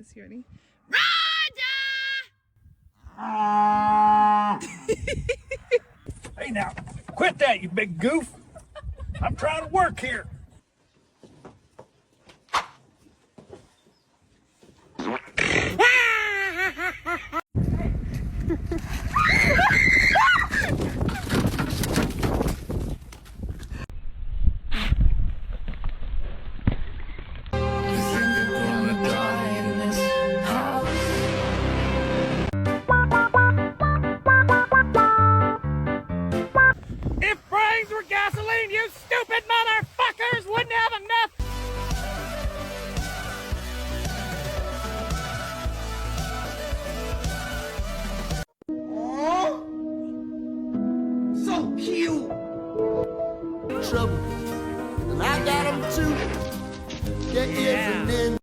this. You ready? Hey now, quit that, you big goof. I'm trying to work here.